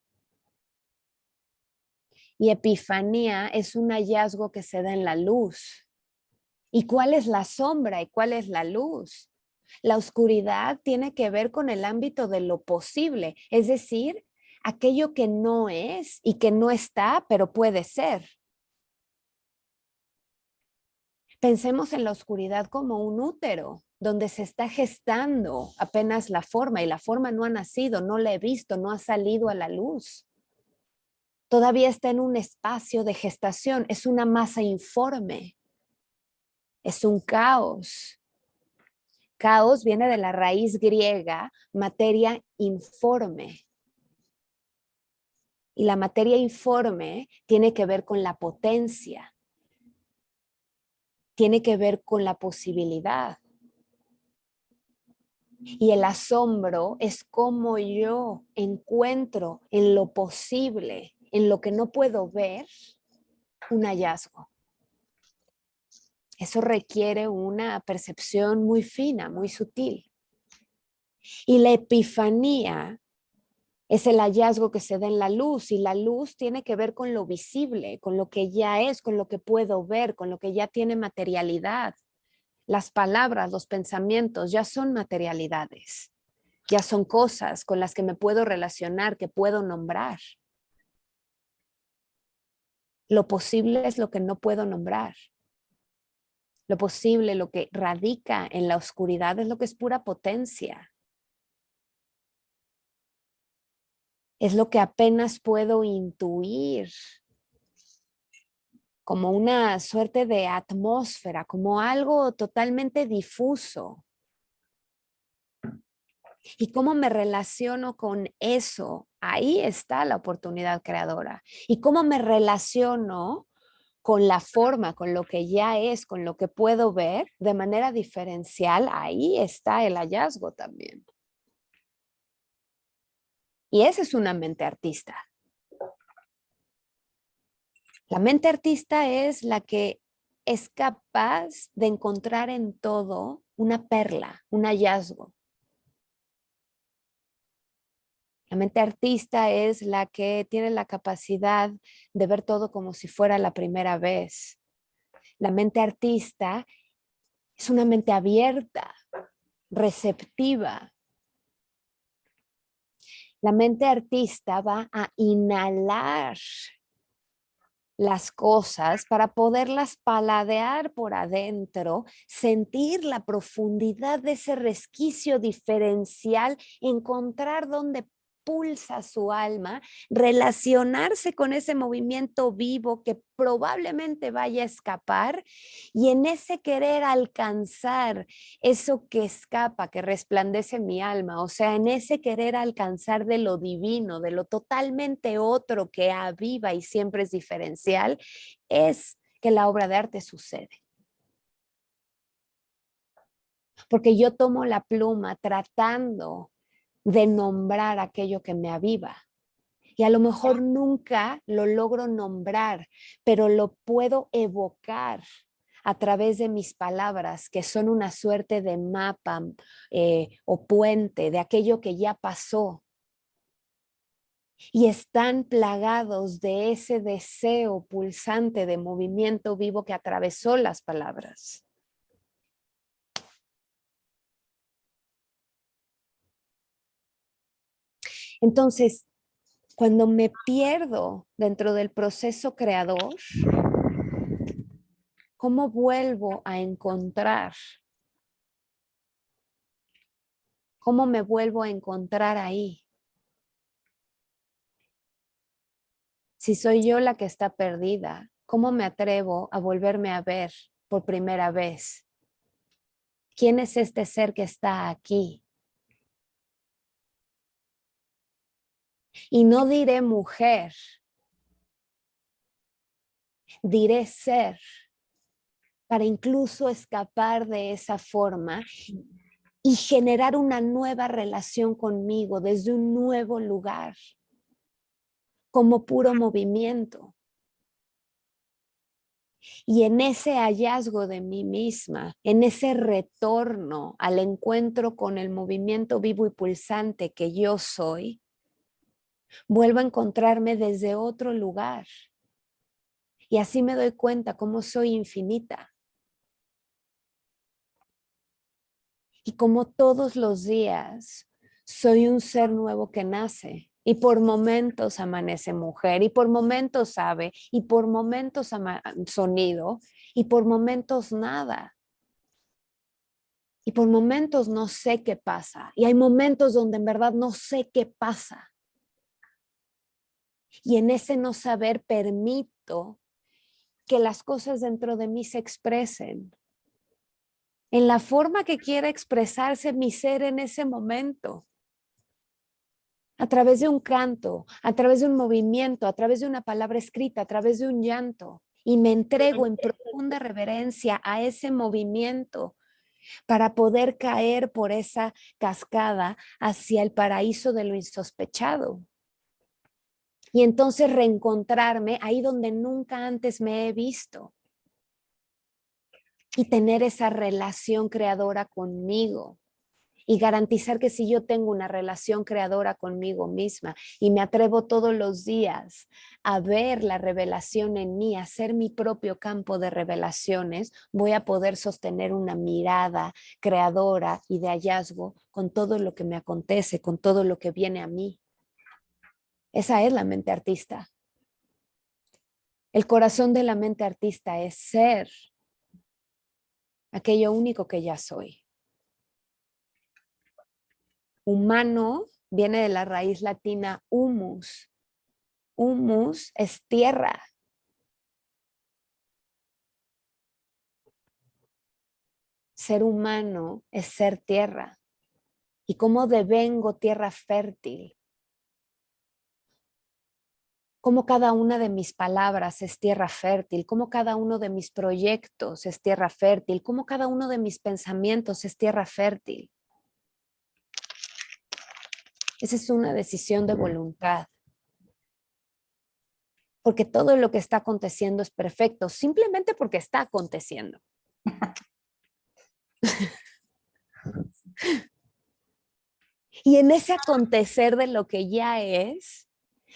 Y epifanía es un hallazgo que se da en la luz. ¿Y cuál es la sombra y cuál es la luz? La oscuridad tiene que ver con el ámbito de lo posible, es decir, aquello que no es y que no está, pero puede ser. Pensemos en la oscuridad como un útero, donde se está gestando apenas la forma y la forma no ha nacido, no la he visto, no ha salido a la luz. Todavía está en un espacio de gestación, es una masa informe, es un caos. Caos viene de la raíz griega, materia informe. Y la materia informe tiene que ver con la potencia, tiene que ver con la posibilidad. Y el asombro es como yo encuentro en lo posible, en lo que no puedo ver, un hallazgo. Eso requiere una percepción muy fina, muy sutil. Y la epifanía es el hallazgo que se da en la luz, y la luz tiene que ver con lo visible, con lo que ya es, con lo que puedo ver, con lo que ya tiene materialidad. Las palabras, los pensamientos ya son materialidades, ya son cosas con las que me puedo relacionar, que puedo nombrar. Lo posible es lo que no puedo nombrar. Lo posible, lo que radica en la oscuridad, es lo que es pura potencia. Es lo que apenas puedo intuir, como una suerte de atmósfera, como algo totalmente difuso. ¿Y cómo me relaciono con eso? Ahí está la oportunidad creadora. ¿Y cómo me relaciono con la forma, con lo que ya es, con lo que puedo ver de manera diferencial? Ahí está el hallazgo también. Y esa es una mente artista. La mente artista es la que es capaz de encontrar en todo una perla, un hallazgo. La mente artista es la que tiene la capacidad de ver todo como si fuera la primera vez. La mente artista es una mente abierta, receptiva. La mente artista va a inhalar las cosas para poderlas paladear por adentro, sentir la profundidad de ese resquicio diferencial, encontrar dónde pulsa su alma, relacionarse con ese movimiento vivo que probablemente vaya a escapar, y en ese querer alcanzar eso que escapa, que resplandece mi alma, o sea, en ese querer alcanzar de lo divino, de lo totalmente otro que aviva y siempre es diferencial, es que la obra de arte sucede. Porque yo tomo la pluma tratando de nombrar aquello que me aviva. Y a lo mejor nunca lo logro nombrar, pero lo puedo evocar a través de mis palabras, que son una suerte de mapa o puente de aquello que ya pasó. Y están plagados de ese deseo pulsante de movimiento vivo que atravesó las palabras. Entonces, cuando me pierdo dentro del proceso creador, ¿cómo vuelvo a encontrar? ¿Cómo me vuelvo a encontrar ahí? Si soy yo la que está perdida, ¿cómo me atrevo a volverme a ver por primera vez? ¿Quién es este ser que está aquí? Y no diré mujer, diré ser, para incluso escapar de esa forma y generar una nueva relación conmigo desde un nuevo lugar, como puro movimiento. Y en ese hallazgo de mí misma, en ese retorno al encuentro con el movimiento vivo y pulsante que yo soy, vuelvo a encontrarme desde otro lugar. Y así me doy cuenta cómo soy infinita. Y como todos los días soy un ser nuevo que nace. Y por momentos amanece mujer, y por momentos ave, y por momentos sonido, y por momentos nada. Y por momentos no sé qué pasa. Y hay momentos donde en verdad no sé qué pasa. Y en ese no saber permito que las cosas dentro de mí se expresen. en la forma que quiera expresarse mi ser en ese momento. A través de un canto, a través de un movimiento, a través de una palabra escrita, a través de un llanto. Y me entrego en profunda reverencia a ese movimiento para poder caer por esa cascada hacia el paraíso de lo insospechado. Y entonces reencontrarme ahí donde nunca antes me he visto. Y tener esa relación creadora conmigo. Y garantizar que si yo tengo una relación creadora conmigo misma y me atrevo todos los días a ver la revelación en mí, a ser mi propio campo de revelaciones, voy a poder sostener una mirada creadora y de hallazgo con todo lo que me acontece, con todo lo que viene a mí. Esa es la mente artista. El corazón de la mente artista es ser aquello único que ya soy. Humano viene de la raíz latina humus. Humus es tierra. Ser humano es ser tierra. ¿Y cómo devengo tierra fértil? Cómo cada una de mis palabras es tierra fértil, cómo cada uno de mis proyectos es tierra fértil, cómo cada uno de mis pensamientos es tierra fértil. Esa es una decisión de voluntad. Porque todo lo que está aconteciendo es perfecto, simplemente porque está aconteciendo. Y en ese acontecer de lo que ya es,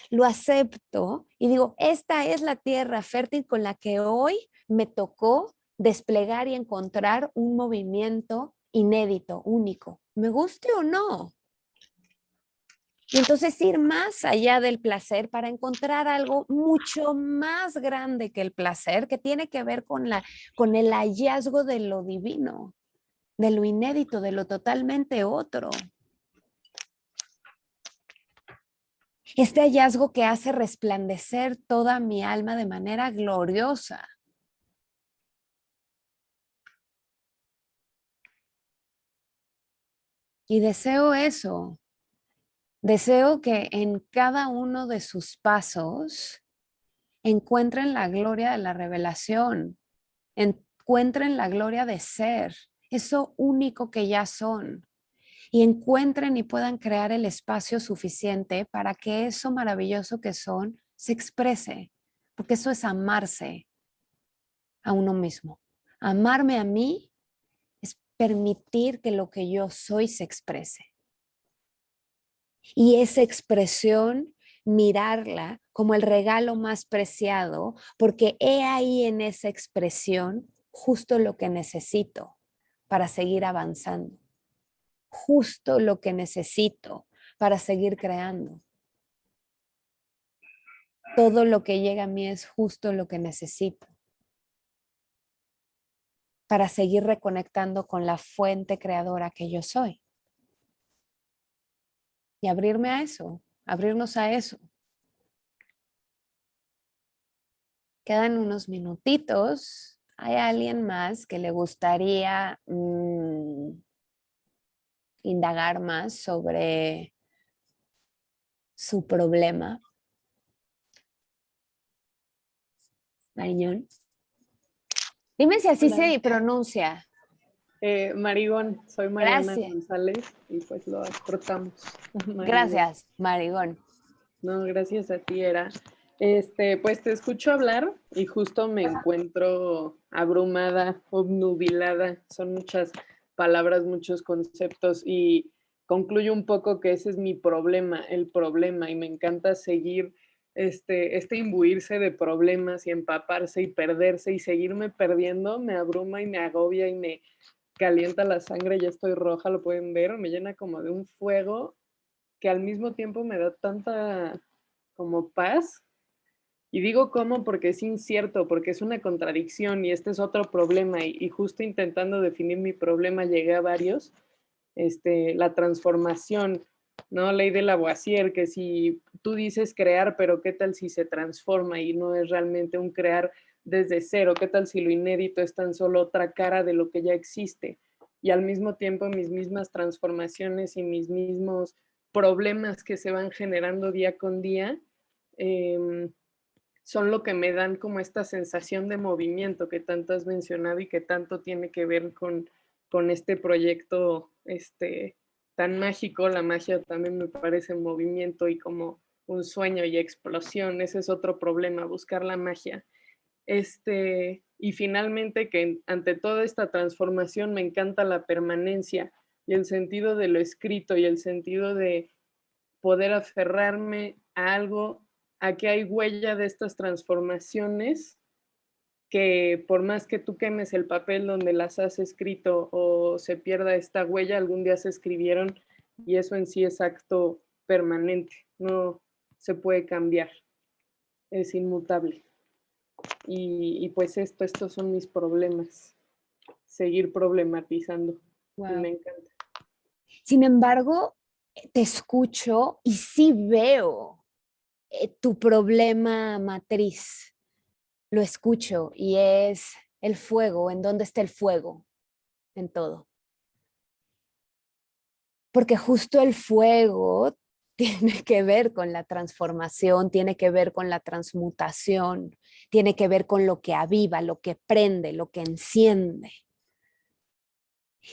lo acepto y digo, esta es la tierra fértil con la que hoy me tocó desplegar y encontrar un movimiento inédito, único, me guste o no. Y entonces ir más allá del placer para encontrar algo mucho más grande que el placer, que tiene que ver con el hallazgo de lo divino, de lo inédito, de lo totalmente otro. Este hallazgo que hace resplandecer toda mi alma de manera gloriosa. Y deseo eso. Deseo que en cada uno de sus pasos encuentren la gloria de la revelación, encuentren la gloria de ser, eso único que ya son, y encuentren y puedan crear el espacio suficiente para que eso maravilloso que son se exprese, porque eso es amarse a uno mismo. Amarme a mí es permitir que lo que yo soy se exprese. Y esa expresión, mirarla como el regalo más preciado, porque he ahí en esa expresión justo lo que necesito para seguir avanzando, justo lo que necesito para seguir creando. Todo lo que llega a mí es justo lo que necesito para seguir reconectando con la fuente creadora que yo soy. Y abrirme a eso, abrirnos a eso. Quedan unos minutitos. ¿Hay alguien más que le gustaría indagar más sobre su problema? Mariñón. Dime si así Hola. se pronuncia. Marigón, soy Mariana Gracias. González y pues lo acortamos. Marigón. Gracias, Marigón. No, gracias a ti, Era. Pues te escucho hablar y justo me encuentro abrumada, obnubilada. Son muchas palabras, muchos conceptos y concluyo un poco que ese es mi problema, el problema, y me encanta seguir imbuirse de problemas y empaparse y perderse y seguirme perdiendo, me abruma y me agobia y me calienta la sangre, ya estoy roja, lo pueden ver, me llena como de un fuego que al mismo tiempo me da tanta como paz. Y digo cómo porque es incierto, porque es una contradicción y este es otro problema. Y justo intentando definir mi problema llegué a varios. La transformación, ¿no? Ley de Lavoisier, que si tú dices crear, pero ¿qué tal si se transforma y no es realmente un crear desde cero? ¿Qué tal si lo inédito es tan solo otra cara de lo que ya existe? y al mismo tiempo mis mismas transformaciones y mis mismos problemas que se van generando día con día son lo que me dan como esta sensación de movimiento que tanto has mencionado y que tanto tiene que ver con este proyecto tan mágico. La magia también me parece movimiento y como un sueño y explosión. Ese es otro problema, buscar la magia. Y finalmente que ante toda esta transformación me encanta la permanencia y el sentido de lo escrito y el sentido de poder aferrarme a algo, a que hay huella de estas transformaciones, que por más que tú quemes el papel donde las has escrito o se pierda esta huella, algún día se escribieron y eso en sí es acto permanente, no se puede cambiar, es inmutable. Y pues estos son mis problemas, seguir problematizando. Wow. Y me encanta. Sin embargo, te escucho y sí veo tu problema matriz. Lo escucho y es el fuego. ¿En dónde está el fuego? En todo. Porque justo el fuego tiene que ver con la transformación, tiene que ver con la transmutación, tiene que ver con lo que aviva, lo que prende, lo que enciende.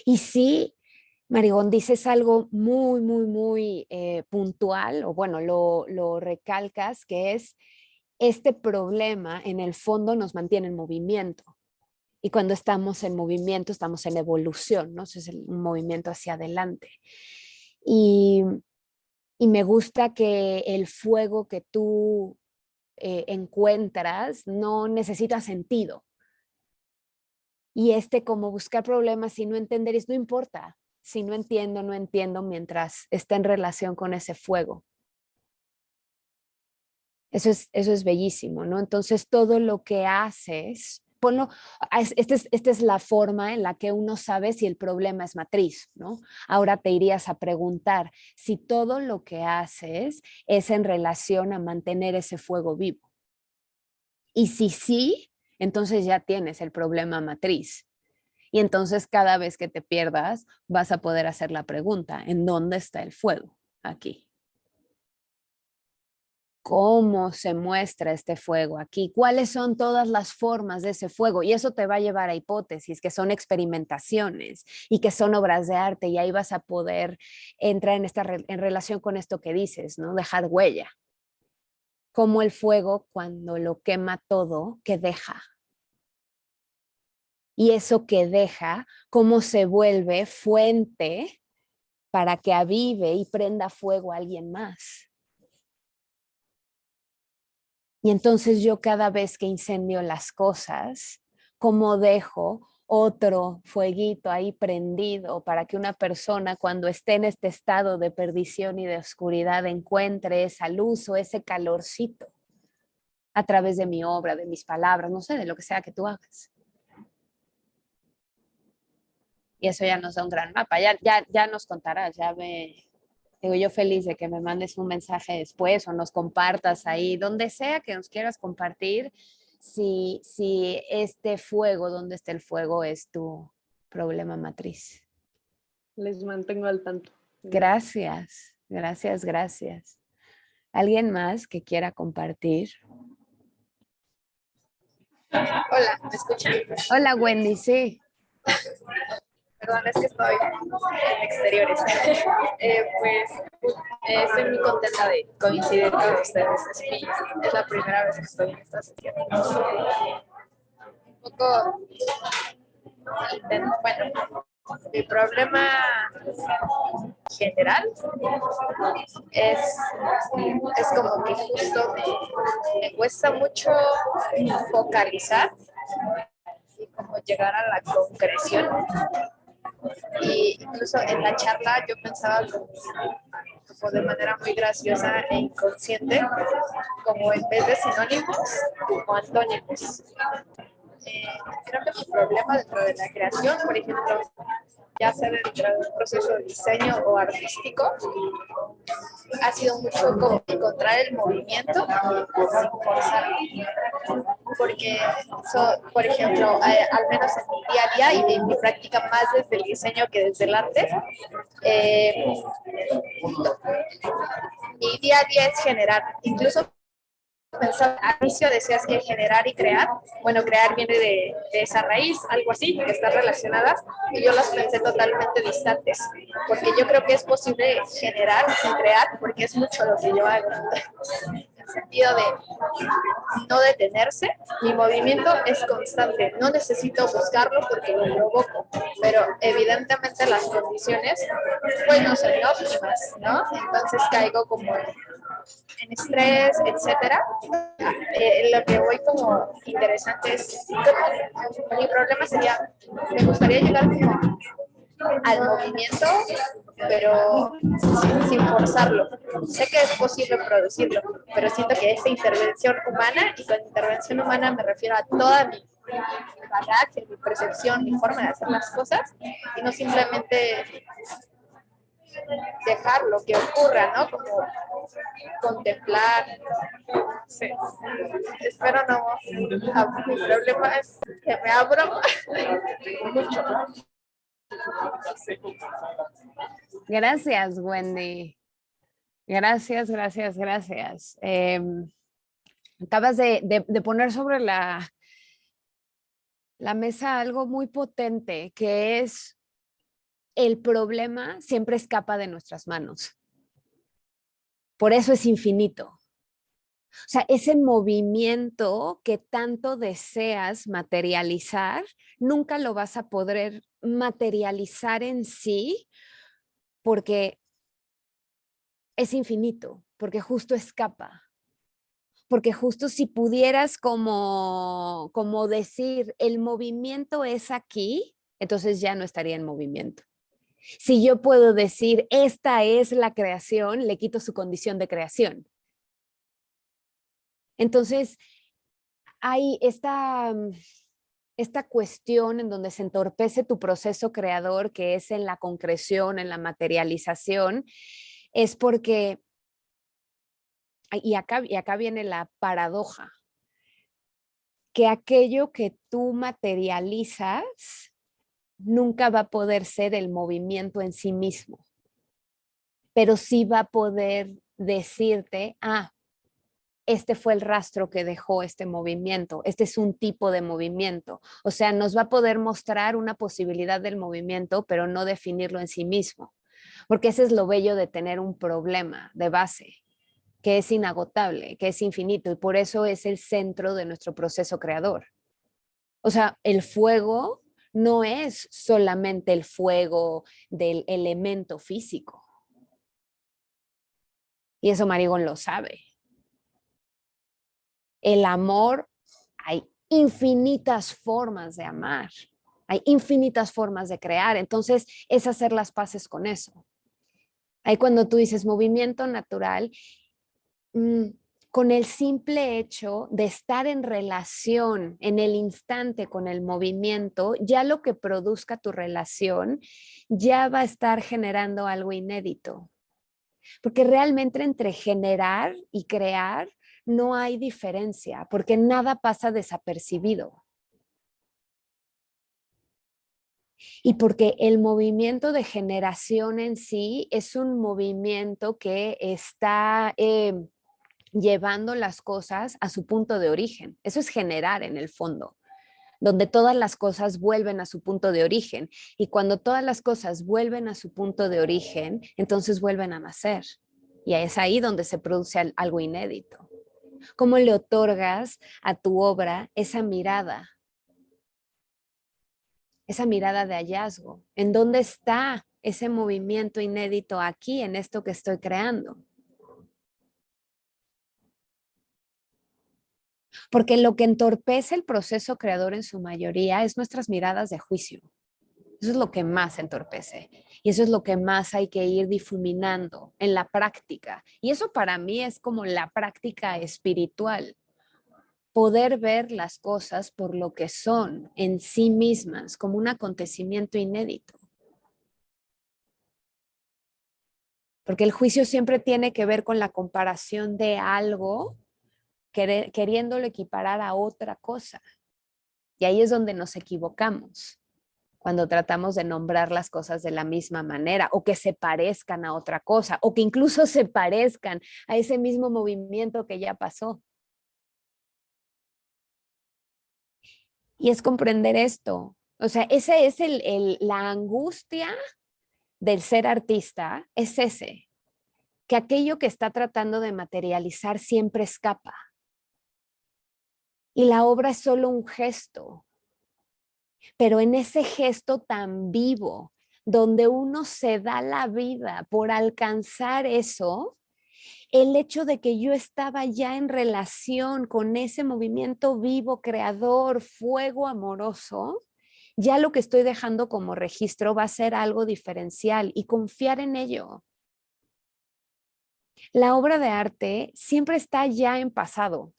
Y sí, Marigón, dices algo muy, muy, muy puntual, o bueno, lo recalcas, que es este problema en el fondo nos mantiene en movimiento. Y cuando estamos en movimiento, estamos en evolución, ¿no? Es un movimiento hacia adelante. Y me gusta que el fuego que tú encuentras no necesita sentido. Y como buscar problemas y no entender, no importa. Si no entiendo, no entiendo mientras esté en relación con ese fuego. Eso es bellísimo, ¿no? Entonces, todo lo que haces, ponlo, esta es la forma en la que uno sabe si el problema es matriz, ¿no? Ahora te irías a preguntar si todo lo que haces es en relación a mantener ese fuego vivo. Y si sí, entonces ya tienes el problema matriz. Y entonces cada vez que te pierdas, vas a poder hacer la pregunta, ¿en dónde está el fuego? Aquí. ¿Cómo se muestra este fuego aquí? ¿Cuáles son todas las formas de ese fuego? Y eso te va a llevar a hipótesis, que son experimentaciones y que son obras de arte. Y ahí vas a poder entrar en relación con esto que dices, ¿no? Dejar huella. Como el fuego, cuando lo quema todo, ¿qué deja? Y eso que deja, cómo se vuelve fuente para que avive y prenda fuego a alguien más. Y entonces yo cada vez que incendio las cosas, cómo dejo otro fueguito ahí prendido para que una persona cuando esté en este estado de perdición y de oscuridad encuentre esa luz o ese calorcito a través de mi obra, de mis palabras, no sé, de lo que sea que tú hagas. Y eso ya nos da un gran mapa. Ya nos contarás, digo yo feliz de que me mandes un mensaje después o nos compartas ahí, donde sea que nos quieras compartir, si este fuego, donde está el fuego, es tu problema matriz. Les mantengo al tanto. Gracias, gracias, gracias. ¿Alguien más que quiera compartir? Hola, ¿me escuchan? Hola, Wendy, sí. Perdón, es que estoy en exteriores. Estoy muy contenta de coincidir con ustedes. Es la primera vez que estoy en esta sesión. Un poco, bueno, mi problema general es como que justo me cuesta mucho focalizar y como llegar a la concreción. Y incluso en la charla yo pensaba como de manera muy graciosa e inconsciente, como en vez de sinónimos, como antónimos. Creo que mi problema dentro de la creación, por ejemplo, ya sea dentro de un proceso de diseño o artístico, ha sido mucho como encontrar el movimiento sin forzarlo. porque, por ejemplo, al menos en mi día a día y en mi práctica más desde el diseño que desde el arte, mi día a día es generar. Incluso pensaba, al inicio decías que generar y crear, bueno, crear viene de esa raíz, algo así, que están relacionadas, y yo las pensé totalmente distantes, porque yo creo que es posible generar sin crear, porque es mucho lo que yo hago, en el sentido de no detenerse, mi movimiento es constante, no necesito buscarlo porque lo provoco, pero evidentemente las condiciones pues no son óptimas, ¿no? Entonces caigo como en estrés, etcétera. Lo que voy como interesante es, mi problema sería, me gustaría llegar como al movimiento, pero sin forzarlo. Sé que es posible producirlo, pero siento que esa intervención humana, y con intervención humana me refiero a toda mi bagaje, mi percepción, mi forma de hacer las cosas, y no simplemente dejarlo que ocurra, ¿no? Como contemplar. Sí. Espero no. Mi problema es que me abro mucho. Gracias, Wendy. Gracias, gracias, gracias. Acabas de poner sobre la mesa algo muy potente, que es el problema siempre escapa de nuestras manos. Por eso es infinito. O sea, ese movimiento que tanto deseas materializar, nunca lo vas a poder materializar en sí porque es infinito, porque justo escapa. Porque justo si pudieras como decir, el movimiento es aquí, entonces ya no estaría en movimiento. Si yo puedo decir, esta es la creación, le quito su condición de creación. Entonces, hay esta cuestión en donde se entorpece tu proceso creador, que es en la concreción, en la materialización, es porque, y acá viene la paradoja, que aquello que tú materializas nunca va a poder ser el movimiento en sí mismo, pero sí va a poder decirte, este fue el rastro que dejó este movimiento, este es un tipo de movimiento. O sea, nos va a poder mostrar una posibilidad del movimiento, pero no definirlo en sí mismo, porque ese es lo bello de tener un problema de base, que es inagotable, que es infinito, y por eso es el centro de nuestro proceso creador. O sea, el fuego no es solamente el fuego del elemento físico. Y eso Marigon lo sabe. El amor, hay infinitas formas de amar, hay infinitas formas de crear. Entonces, es hacer las paces con eso. Ahí cuando tú dices movimiento natural, con el simple hecho de estar en relación en el instante con el movimiento, ya lo que produzca tu relación ya va a estar generando algo inédito. Porque realmente entre generar y crear no hay diferencia, porque nada pasa desapercibido. Y porque el movimiento de generación en sí es un movimiento que está llevando las cosas a su punto de origen. Eso es generar en el fondo, donde todas las cosas vuelven a su punto de origen. Y cuando todas las cosas vuelven a su punto de origen, entonces vuelven a nacer. Y es ahí donde se produce algo inédito. ¿Cómo le otorgas a tu obra esa mirada de hallazgo? ¿En dónde está ese movimiento inédito aquí, en esto que estoy creando? Porque lo que entorpece el proceso creador en su mayoría es nuestras miradas de juicio. Eso es lo que más entorpece. Y eso es lo que más hay que ir difuminando en la práctica. Y eso para mí es como la práctica espiritual. Poder ver las cosas por lo que son en sí mismas, como un acontecimiento inédito. Porque el juicio siempre tiene que ver con la comparación de algo queriéndolo equiparar a otra cosa. Y ahí es donde nos equivocamos, cuando tratamos de nombrar las cosas de la misma manera o que se parezcan a otra cosa o que incluso se parezcan a ese mismo movimiento que ya pasó. Y es comprender esto. O sea, esa es la angustia del ser artista, es ese, que aquello que está tratando de materializar siempre escapa. Y la obra es solo un gesto, pero en ese gesto tan vivo, donde uno se da la vida por alcanzar eso, el hecho de que yo estaba ya en relación con ese movimiento vivo, creador, fuego amoroso, ya lo que estoy dejando como registro va a ser algo diferencial y confiar en ello. La obra de arte siempre está ya en pasado.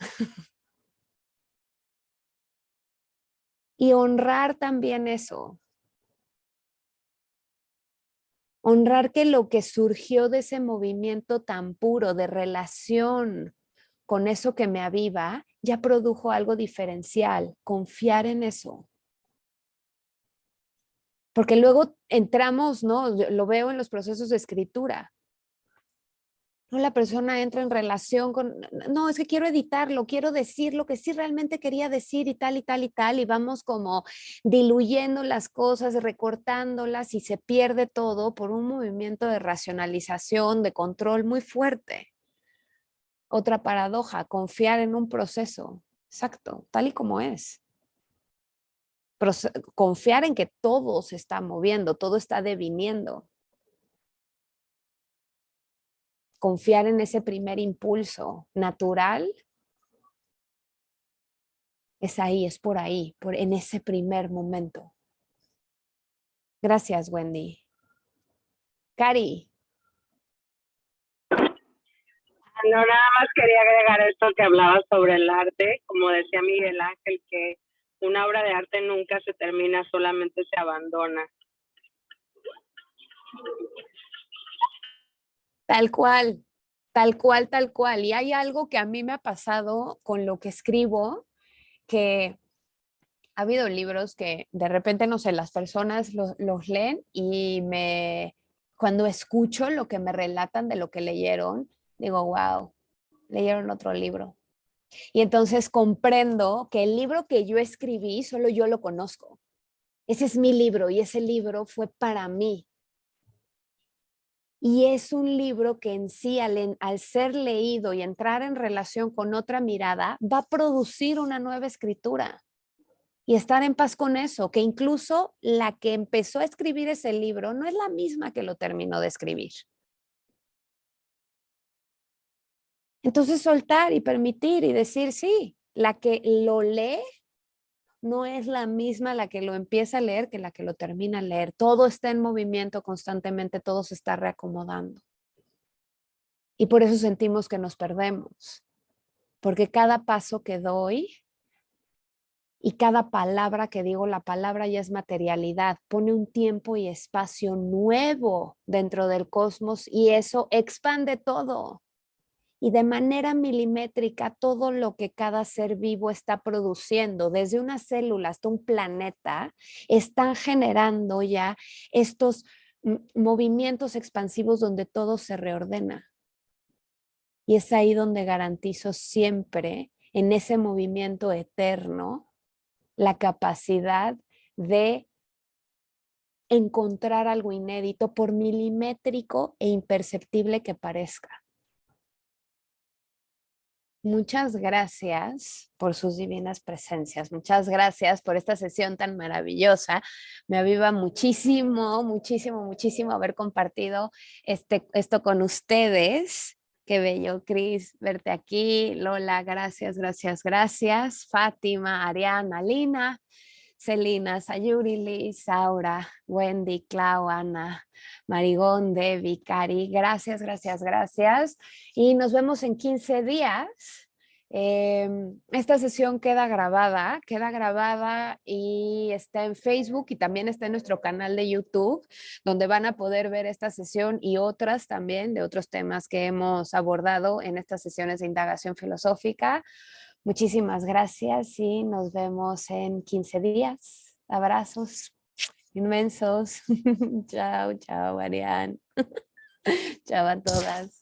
Y honrar también eso. Honrar que lo que surgió de ese movimiento tan puro de relación con eso que me aviva, ya produjo algo diferencial. Confiar en eso. Porque luego entramos, ¿no? Lo veo en los procesos de escritura. No, la persona entra en relación con, no, es que quiero editarlo, quiero decir lo que sí realmente quería decir y tal y tal y tal, y vamos como diluyendo las cosas, recortándolas y se pierde todo por un movimiento de racionalización, de control muy fuerte. Otra paradoja, confiar en un proceso, exacto, tal y como es. Confiar en que todo se está moviendo, todo está deviniendo. Confiar en ese primer impulso natural es ahí, es por ahí, en ese primer momento. Gracias, Wendy. Cari. No, nada más quería agregar esto que hablabas sobre el arte, como decía Miguel Ángel, que una obra de arte nunca se termina, solamente se abandona. Tal cual, tal cual, tal cual. Y hay algo que a mí me ha pasado con lo que escribo, que ha habido libros que de repente, no sé, las personas los leen y cuando escucho lo que me relatan de lo que leyeron, digo, wow, leyeron otro libro. Y entonces comprendo que el libro que yo escribí, solo yo lo conozco. Ese es mi libro y ese libro fue para mí. Y es un libro que en sí, al ser leído y entrar en relación con otra mirada, va a producir una nueva escritura. Y estar en paz con eso, que incluso la que empezó a escribir ese libro no es la misma que lo terminó de escribir. Entonces soltar y permitir y decir, sí, la que lo lee no es la misma la que lo empieza a leer que la que lo termina a leer. Todo está en movimiento constantemente, todo se está reacomodando. Y por eso sentimos que nos perdemos, porque cada paso que doy y cada palabra que digo, la palabra ya es materialidad, pone un tiempo y espacio nuevo dentro del cosmos y eso expande todo. Y de manera milimétrica todo lo que cada ser vivo está produciendo, desde una célula hasta un planeta, están generando ya estos movimientos expansivos donde todo se reordena. Y es ahí donde garantizo siempre, en ese movimiento eterno, la capacidad de encontrar algo inédito, por milimétrico e imperceptible que parezca. Muchas gracias por sus divinas presencias. Muchas gracias por esta sesión tan maravillosa. Me aviva muchísimo, muchísimo, muchísimo haber compartido esto con ustedes. Qué bello, Cris, verte aquí. Lola, gracias, gracias, gracias. Fátima, Ariana, Lina, Celina, Sayuri, Liz, Saura, Wendy, Clau, Ana, Marigón, Debbie, Cari. Gracias, gracias, gracias. Y nos vemos en 15 días Esta sesión queda grabada y está en Facebook y también está en nuestro canal de YouTube, donde van a poder ver esta sesión y otras también de otros temas que hemos abordado en estas sesiones de indagación filosófica. Muchísimas gracias y nos vemos en 15 días. Abrazos inmensos. Chao, chao, Marian. Chao a todas.